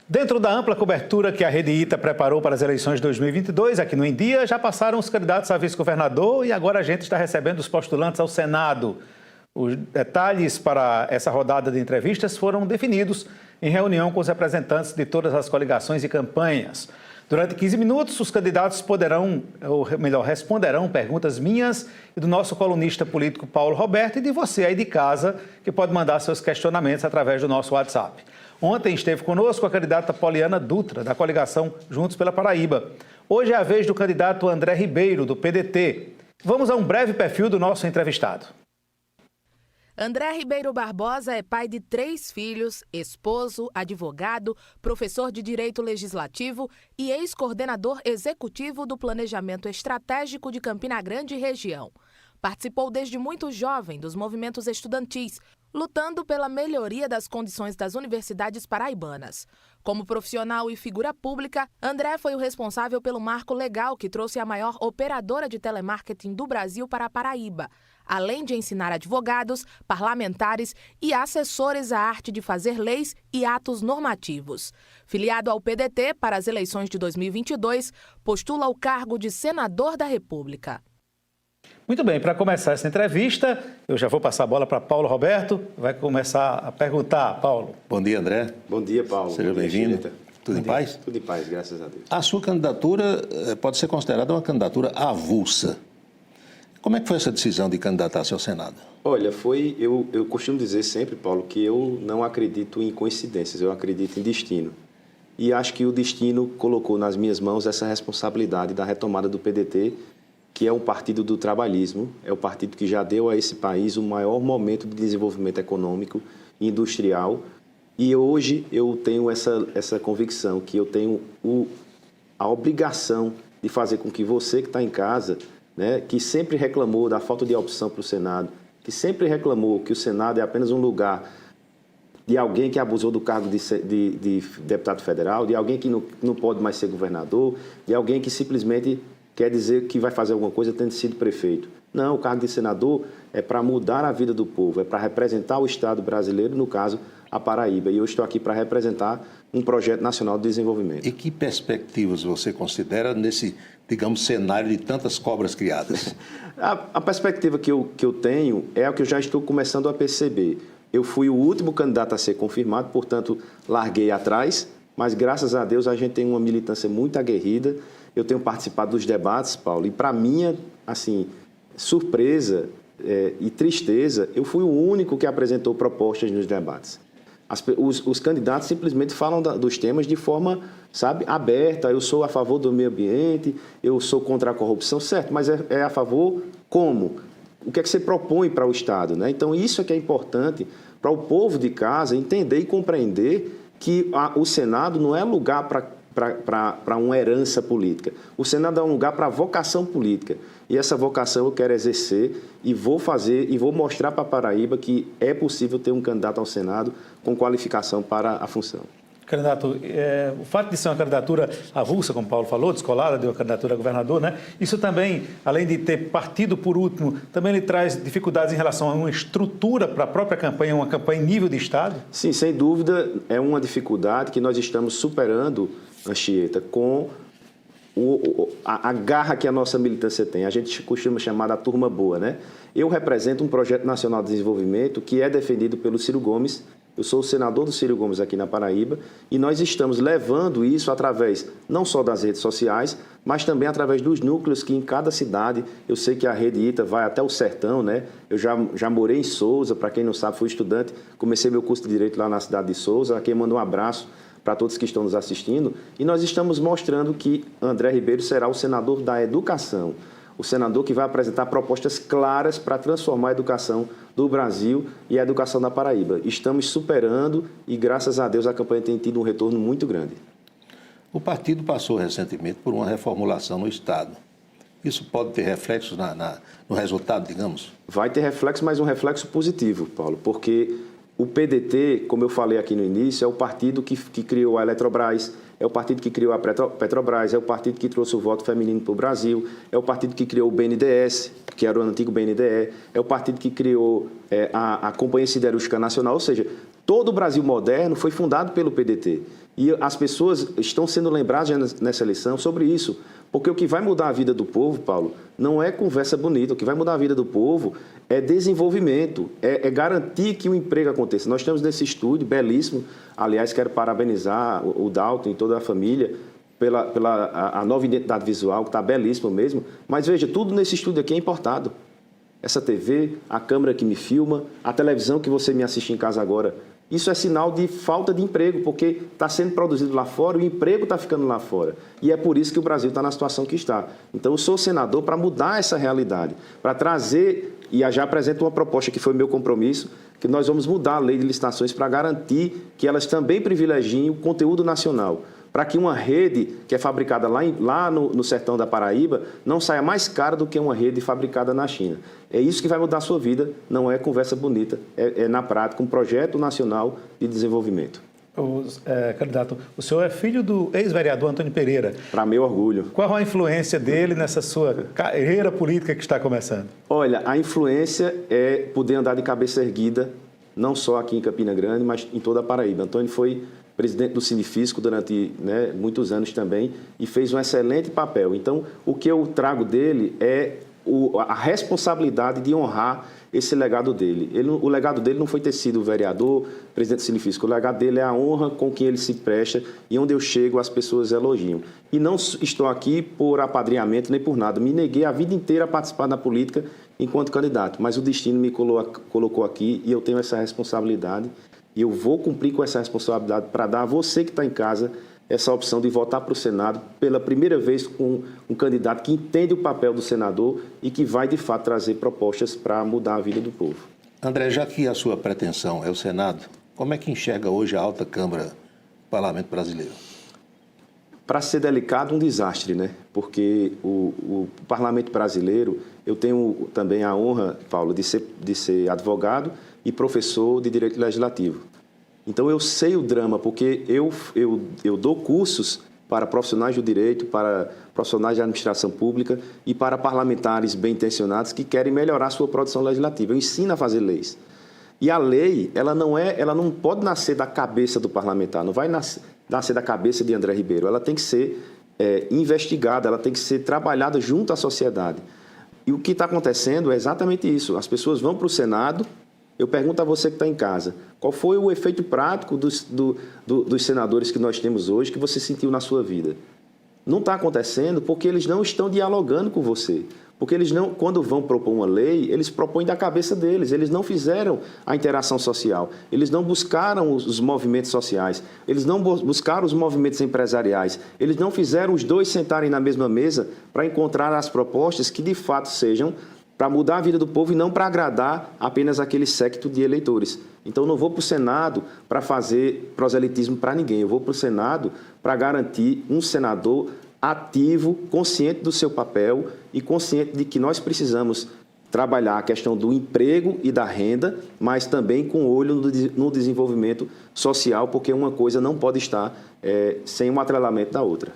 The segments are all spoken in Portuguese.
Dentro da ampla cobertura que a Rede ITA preparou para as eleições de 2022, aqui no Em Dia, já passaram os candidatos a vice-governador e agora a gente está recebendo os postulantes ao Senado. Os detalhes para essa rodada de entrevistas foram definidos em reunião com os representantes de todas as coligações e campanhas. Durante 15 minutos, os candidatos poderão, ou melhor, responderão perguntas minhas e do nosso colunista político Paulo Roberto e de você aí de casa, que pode mandar seus questionamentos através do nosso WhatsApp. Ontem esteve conosco a candidata Poliana Dutra, da coligação Juntos pela Paraíba. Hoje é a vez do candidato André Ribeiro, do PDT. Vamos a um breve perfil do nosso entrevistado. André Ribeiro Barbosa é pai de 3 filhos, esposo, advogado, professor de Direito Legislativo e ex-coordenador executivo do Planejamento Estratégico de Campina Grande e região. Participou desde muito jovem dos movimentos estudantis, lutando pela melhoria das condições das universidades paraibanas. Como profissional e figura pública, André foi o responsável pelo marco legal que trouxe a maior operadora de telemarketing do Brasil para a Paraíba, além de ensinar advogados, parlamentares e assessores a arte de fazer leis e atos normativos. Filiado ao PDT para as eleições de 2022, postula o cargo de senador da República. Muito bem, para começar essa entrevista, eu já vou passar a bola para Paulo Roberto, vai começar a perguntar, Paulo. Bom dia, André. Bom dia, Paulo. Seja bem-vindo. Tudo em paz? Tudo em paz, graças a Deus. A sua candidatura pode ser considerada uma candidatura avulsa. Como é que foi essa decisão de candidatar-se ao Senado? Olha, eu costumo dizer sempre, Paulo, que eu não acredito em coincidências, eu acredito em destino. E acho que o destino colocou nas minhas mãos essa responsabilidade da retomada do PDT, que é um partido do trabalhismo, é o partido que já deu a esse país o maior momento de desenvolvimento econômico e industrial. E hoje eu tenho essa convicção que eu tenho a obrigação de fazer com que você que está em casa, né, que sempre reclamou da falta de opção para o Senado, que sempre reclamou que o Senado é apenas um lugar de alguém que abusou do cargo de deputado federal, de alguém que não pode mais ser governador, de alguém que simplesmente quer dizer que vai fazer alguma coisa tendo sido prefeito. Não, o cargo de senador é para mudar a vida do povo, é para representar o Estado brasileiro, no caso, a Paraíba. E eu estou aqui para representar um projeto nacional de desenvolvimento. E que perspectivas você considera nesse, digamos, cenário de tantas cobras criadas? A perspectiva que eu tenho é a que eu já estou começando a perceber. Eu fui o último candidato a ser confirmado, portanto, larguei atrás, mas graças a Deus a gente tem uma militância muito aguerrida. Eu tenho participado dos debates, Paulo, e para minha, assim, surpresa e tristeza, eu fui o único que apresentou propostas nos debates. Os candidatos simplesmente falam dos temas de forma, sabe, aberta. Eu sou a favor do meio ambiente, eu sou contra a corrupção, certo, mas é a favor como? O que é que você propõe para o Estado, né? Então, isso é que é importante para o povo de casa entender e compreender que o Senado não é lugar para uma herança política. O Senado é um lugar para vocação política. E essa vocação eu quero exercer e vou fazer e vou mostrar para a Paraíba que é possível ter um candidato ao Senado com qualificação para a função. Candidato, o fato de ser uma candidatura avulsa, como o Paulo falou, descolada de uma candidatura a governador, né? Isso também, além de ter partido por último, também lhe traz dificuldades em relação a uma estrutura para a própria campanha, uma campanha em nível de Estado? Sim, sem dúvida, é uma dificuldade que nós estamos superando, Anchieta, com a garra que a nossa militância tem. A gente costuma chamar da turma boa, né? Eu represento um projeto nacional de desenvolvimento que é defendido pelo Ciro Gomes. Eu sou o senador do Ciro Gomes aqui na Paraíba e nós estamos levando isso através não só das redes sociais, mas também através dos núcleos que em cada cidade, eu sei que a Rede ITA vai até o sertão, né? Eu já morei em Souza, para quem não sabe, fui estudante, comecei meu curso de Direito lá na cidade de Souza, aqui mando um abraço para todos que estão nos assistindo, e nós estamos mostrando que André Ribeiro será o senador da educação, o senador que vai apresentar propostas claras para transformar a educação do Brasil e a educação da Paraíba. Estamos superando e, graças a Deus, a campanha tem tido um retorno muito grande. O partido passou recentemente por uma reformulação no Estado. Isso pode ter reflexos no resultado, digamos? Vai ter reflexo, mas um reflexo positivo, Paulo, porque o PDT, como eu falei aqui no início, é o partido que criou a Eletrobras, é o partido que criou a Petrobras, é o partido que trouxe o voto feminino para o Brasil, é o partido que criou o BNDES, que era o antigo BNDE, é o partido que criou a Companhia Siderúrgica Nacional, ou seja, Todo o Brasil moderno foi fundado pelo PDT. E as pessoas estão sendo lembradas nessa eleição sobre isso. Porque o que vai mudar a vida do povo, Paulo, não é conversa bonita. O que vai mudar a vida do povo é desenvolvimento, é garantir que o emprego aconteça. Nós estamos nesse estúdio belíssimo. Aliás, quero parabenizar o Dalton e toda a família pela nova identidade visual, que está belíssima mesmo. Mas veja, tudo nesse estúdio aqui é importado. Essa TV, a câmera que me filma, a televisão que você me assiste em casa agora. Isso é sinal de falta de emprego, porque está sendo produzido lá fora, o emprego está ficando lá fora. E é por isso que o Brasil está na situação que está. Então, eu sou senador para mudar essa realidade, para trazer, e já apresento uma proposta que foi meu compromisso, que nós vamos mudar a lei de licitações para garantir que elas também privilegiem o conteúdo nacional, para que uma rede que é fabricada lá no sertão da Paraíba não saia mais cara do que uma rede fabricada na China. É isso que vai mudar a sua vida, não é conversa bonita, é na prática um projeto nacional de desenvolvimento. Candidato, o senhor é filho do ex-vereador Antônio Pereira. Para meu orgulho. Qual a influência dele nessa sua carreira política que está começando? Olha, a influência é poder andar de cabeça erguida, não só aqui em Campina Grande, mas em toda a Paraíba. Antônio foi presidente do Sinifisco durante muitos anos também e fez um excelente papel. Então, o que eu trago dele é a responsabilidade de honrar esse legado dele. O legado dele não foi ter sido vereador, presidente do Sinifisco. O legado dele é a honra com que ele se presta e onde eu chego as pessoas elogiam. E não estou aqui por apadrinhamento nem por nada. Me neguei a vida inteira a participar da política enquanto candidato, mas o destino me colocou aqui e eu tenho essa responsabilidade. E eu vou cumprir com essa responsabilidade para dar a você que está em casa essa opção de votar para o Senado pela primeira vez com um candidato que entende o papel do senador e que vai, de fato, trazer propostas para mudar a vida do povo. André, já que a sua pretensão é o Senado, como é que enxerga hoje a alta Câmara do Parlamento Brasileiro? Para ser delicado, um desastre, né? Porque o Parlamento Brasileiro, eu tenho também a honra, Paulo, de ser advogado e professor de Direito Legislativo. Então, eu sei o drama, porque eu dou cursos para profissionais do direito, para profissionais de administração pública e para parlamentares bem-intencionados que querem melhorar a sua produção legislativa. Eu ensino a fazer leis. E a lei, ela não pode nascer da cabeça do parlamentar, não vai nascer da cabeça de André Ribeiro. Ela tem que ser investigada, ela tem que ser trabalhada junto à sociedade. E o que está acontecendo é exatamente isso. As pessoas vão para o Senado. Eu pergunto a você que está em casa, qual foi o efeito prático dos senadores que nós temos hoje que você sentiu na sua vida? Não está acontecendo porque eles não estão dialogando com você. Porque eles não, quando vão propor uma lei, eles propõem da cabeça deles. Eles não fizeram a interação social. Eles não buscaram os movimentos sociais. Eles não buscaram os movimentos empresariais. Eles não fizeram os dois sentarem na mesma mesa para encontrar as propostas que de fato sejam para mudar a vida do povo e não para agradar apenas aquele séquito de eleitores. Então, eu não vou para o Senado para fazer proselitismo para ninguém. Eu vou para o Senado para garantir um senador ativo, consciente do seu papel e consciente de que nós precisamos trabalhar a questão do emprego e da renda, mas também com olho no desenvolvimento social, porque uma coisa não pode estar sem um atrelamento da outra.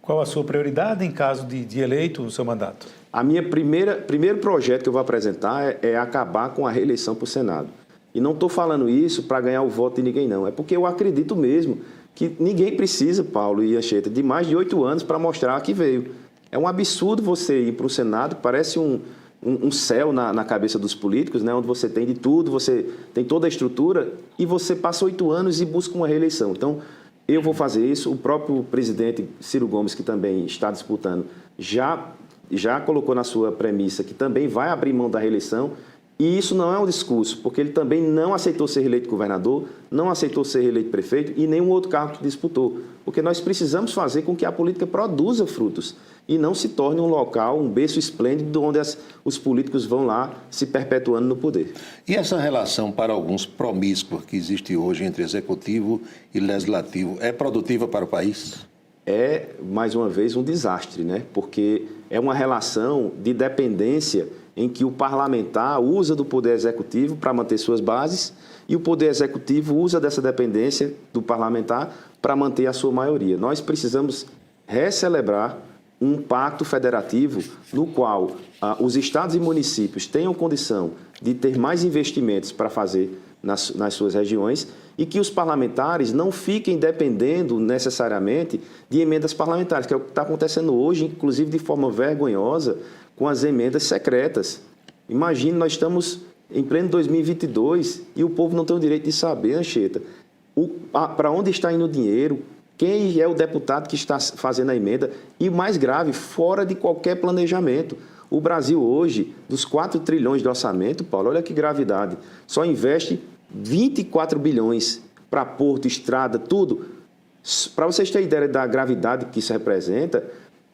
Qual a sua prioridade em caso de eleito no seu mandato? A minha primeiro projeto que eu vou apresentar é acabar com a reeleição para o Senado. E não estou falando isso para ganhar o voto de ninguém, não. É porque eu acredito mesmo que ninguém precisa, Paulo e Anchieta, de mais de 8 anos para mostrar que veio. É um absurdo você ir para o Senado, parece um céu na cabeça dos políticos, né, onde você tem de tudo, você tem toda a estrutura, e você passa 8 anos e busca uma reeleição. Então, eu vou fazer isso. O próprio presidente Ciro Gomes, que também está disputando, já colocou na sua premissa que também vai abrir mão da reeleição. E isso não é um discurso, porque ele também não aceitou ser reeleito governador, não aceitou ser reeleito prefeito e nenhum outro cargo que disputou. Porque nós precisamos fazer com que a política produza frutos e não se torne um local, um berço esplêndido onde os políticos vão lá se perpetuando no poder. E essa relação, para alguns, promíscua que existe hoje entre executivo e legislativo, é produtiva para o país? É, mais uma vez, um desastre, né? Porque é uma relação de dependência em que o parlamentar usa do poder executivo para manter suas bases e o poder executivo usa dessa dependência do parlamentar para manter a sua maioria. Nós precisamos recelebrar um pacto federativo no qual os estados e municípios tenham condição de ter mais investimentos para fazer nas suas regiões e que os parlamentares não fiquem dependendo necessariamente de emendas parlamentares, que é o que está acontecendo hoje, inclusive de forma vergonhosa, com as emendas secretas. Imagine, nós estamos em pleno 2022 e o povo não tem o direito de saber, Anchieta, para onde está indo o dinheiro, quem é o deputado que está fazendo a emenda e, mais grave, fora de qualquer planejamento. O Brasil hoje, dos 4 trilhões de orçamento, Paulo, olha que gravidade, só investe 24 bilhões para porto, estrada, tudo. Para vocês terem ideia da gravidade que isso representa,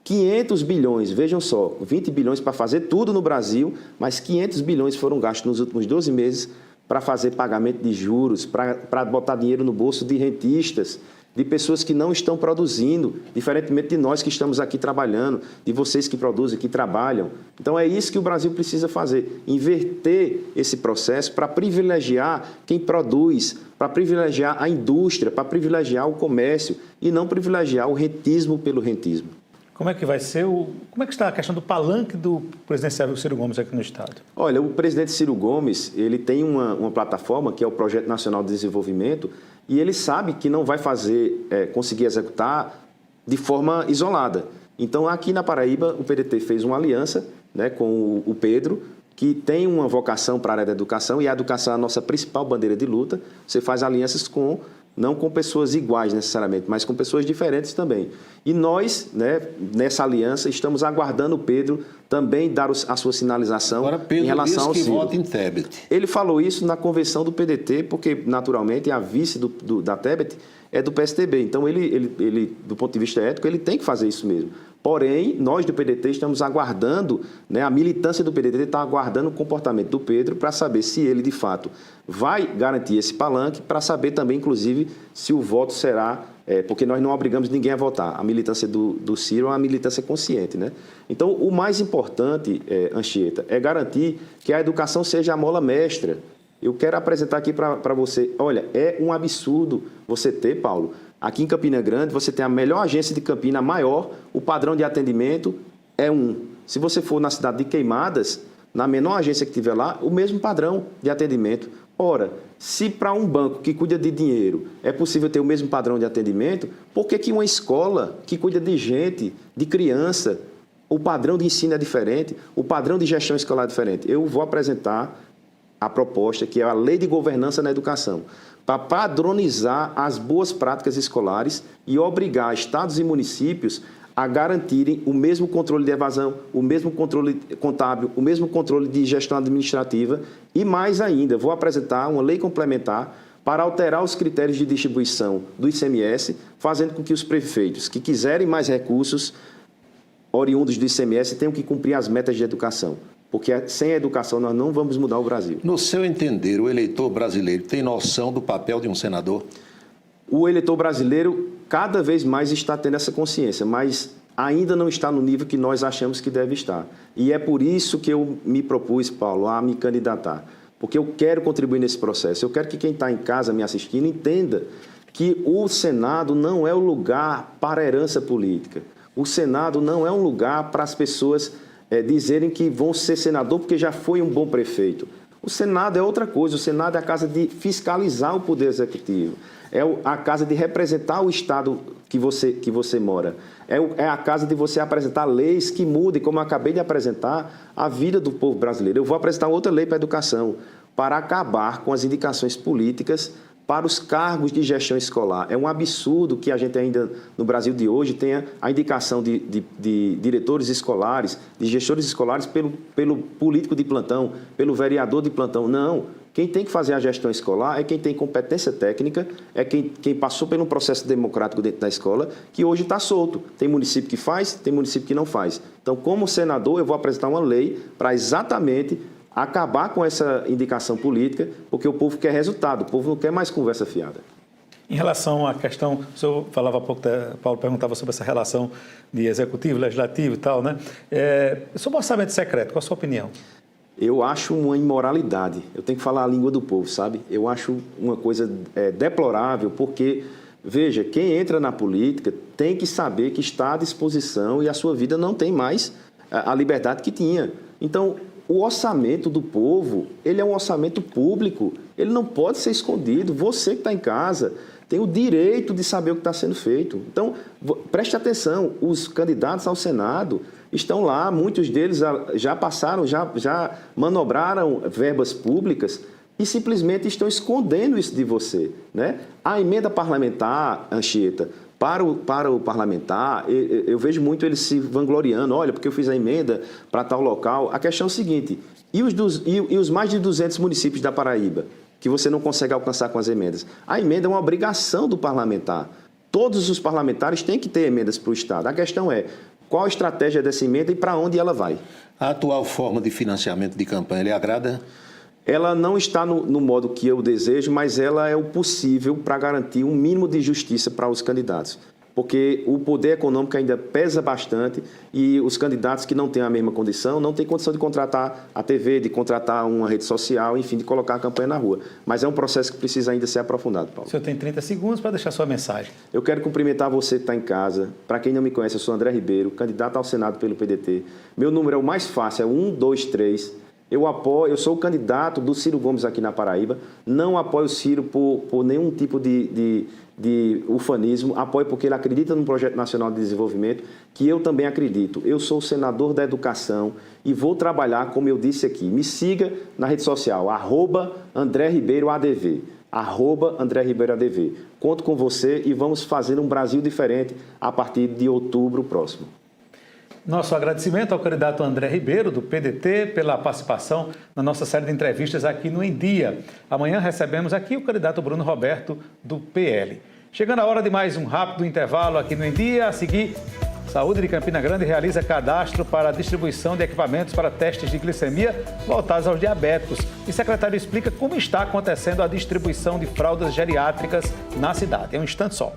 500 bilhões, vejam só, 20 bilhões para fazer tudo no Brasil, mas 500 bilhões foram gastos nos últimos 12 meses para fazer pagamento de juros, para botar dinheiro no bolso de rentistas, de pessoas que não estão produzindo, diferentemente de nós que estamos aqui trabalhando, de vocês que produzem, que trabalham. Então é isso que o Brasil precisa fazer, inverter esse processo para privilegiar quem produz, para privilegiar a indústria, para privilegiar o comércio e não privilegiar o rentismo pelo rentismo. Como é que vai ser como é que está a questão do palanque do presidente Ciro Gomes aqui no Estado? Olha, o presidente Ciro Gomes, ele tem uma plataforma que é o Projeto Nacional de Desenvolvimento e ele sabe que não vai conseguir executar de forma isolada. Então, aqui na Paraíba, o PDT fez uma aliança, né, com o Pedro, que tem uma vocação para a área da educação e a educação é a nossa principal bandeira de luta. Você faz alianças não com pessoas iguais necessariamente, mas com pessoas diferentes também. E nós, né, nessa aliança, estamos aguardando o Pedro também dar a sua sinalização em relação ao Ciro. Agora, Pedro disse que vota em Tebet. Ele falou isso na convenção do PDT, porque, naturalmente, a vice da Tebet é do PSDB. Então, ele, do ponto de vista ético, ele tem que fazer isso mesmo. Porém, nós do PDT estamos aguardando, né, a militância do PDT está aguardando o comportamento do Pedro para saber se ele, de fato, vai garantir esse palanque, para saber também, inclusive, se o voto será... porque nós não obrigamos ninguém a votar. A militância do Ciro é uma militância consciente, né? Então, o mais importante, Anchieta, é garantir que a educação seja a mola mestra. Eu quero apresentar aqui para você, olha, é um absurdo você ter, Paulo, aqui em Campina Grande, você tem a melhor agência de Campina, maior, o padrão de atendimento é 1. Se você for na cidade de Queimadas, na menor agência que tiver lá, o mesmo padrão de atendimento. Ora, se para um banco que cuida de dinheiro é possível ter o mesmo padrão de atendimento, por que uma escola que cuida de gente, de criança, o padrão de ensino é diferente, o padrão de gestão escolar é diferente? Eu vou apresentar a proposta, que é a Lei de Governança na Educação, para padronizar as boas práticas escolares e obrigar estados e municípios a garantirem o mesmo controle de evasão, o mesmo controle contábil, o mesmo controle de gestão administrativa e, mais ainda, vou apresentar uma lei complementar para alterar os critérios de distribuição do ICMS, fazendo com que os prefeitos que quiserem mais recursos oriundos do ICMS tenham que cumprir as metas de educação. Porque sem a educação nós não vamos mudar o Brasil. No seu entender, o eleitor brasileiro tem noção do papel de um senador? O eleitor brasileiro cada vez mais está tendo essa consciência, mas ainda não está no nível que nós achamos que deve estar. E é por isso que eu me propus, Paulo, a me candidatar. Porque eu quero contribuir nesse processo. Eu quero que quem está em casa me assistindo entenda que o Senado não é o lugar para a herança política. O Senado não é um lugar para as pessoas dizerem que vão ser senador porque já foi um bom prefeito. O Senado é outra coisa. O Senado é a casa de fiscalizar o Poder Executivo. É a casa de representar o Estado que você mora. É a casa de você apresentar leis que mudem, como eu acabei de apresentar, a vida do povo brasileiro. Eu vou apresentar outra lei para a educação, para acabar com as indicações políticas para os cargos de gestão escolar. É um absurdo que a gente ainda, no Brasil de hoje, tenha a indicação de diretores escolares, de gestores escolares pelo político de plantão, pelo vereador de plantão. Não. Quem tem que fazer a gestão escolar é quem tem competência técnica, é quem passou por um processo democrático dentro da escola, que hoje está solto. Tem município que faz, tem município que não faz. Então, como senador, eu vou apresentar uma lei para exatamente acabar com essa indicação política, porque o povo quer resultado, o povo não quer mais conversa fiada. Em relação à questão, o senhor falava há pouco, Paulo perguntava sobre essa relação de executivo, legislativo e tal, né? Sobre o orçamento secreto, qual a sua opinião? Eu acho uma imoralidade, eu tenho que falar a língua do povo, sabe? Eu acho uma coisa deplorável, porque, veja, quem entra na política tem que saber que está à disposição e a sua vida não tem mais a liberdade que tinha. Então, o orçamento do povo, ele é um orçamento público, ele não pode ser escondido. Você que está em casa tem o direito de saber o que está sendo feito. Então, preste atenção, os candidatos ao Senado estão lá, muitos deles já passaram, já manobraram verbas públicas e simplesmente estão escondendo isso de você, né? A emenda parlamentar, Anchieta, para o parlamentar, eu vejo muito eles se vangloriando, olha, porque eu fiz a emenda para tal local. A questão é o seguinte, e os mais de 200 municípios da Paraíba, que você não consegue alcançar com as emendas? A emenda é uma obrigação do parlamentar. Todos os parlamentares têm que ter emendas para o Estado. A questão é, qual a estratégia dessa emenda e para onde ela vai? A atual forma de financiamento de campanha lhe agrada? Ela não está no modo que eu desejo, mas ela é o possível para garantir um mínimo de justiça para os candidatos. Porque o poder econômico ainda pesa bastante e os candidatos que não têm a mesma condição não têm condição de contratar a TV, de contratar uma rede social, enfim, de colocar a campanha na rua. Mas é um processo que precisa ainda ser aprofundado, Paulo. O senhor tem 30 segundos para deixar sua mensagem. Eu quero cumprimentar você que está em casa. Para quem não me conhece, eu sou André Ribeiro, candidato ao Senado pelo PDT. Meu número é o mais fácil, é 123. Eu sou o candidato do Ciro Gomes aqui na Paraíba. Não apoio o Ciro por nenhum tipo de ufanismo. Apoio porque ele acredita no Projeto Nacional de Desenvolvimento, que eu também acredito. Eu sou o senador da educação e vou trabalhar, como eu disse aqui. Me siga na rede social, @AndréRibeiroADV. @AndréRibeiroADV. Conto com você e vamos fazer um Brasil diferente a partir de outubro próximo. Nosso agradecimento ao candidato André Ribeiro, do PDT, pela participação na nossa série de entrevistas aqui no Em Dia. Amanhã recebemos aqui o candidato Bruno Roberto, do PL. Chegando a hora de mais um rápido intervalo aqui no Em Dia. A seguir, Saúde de Campina Grande realiza cadastro para a distribuição de equipamentos para testes de glicemia voltados aos diabéticos. E o secretário explica como está acontecendo a distribuição de fraldas geriátricas na cidade. É um instante só.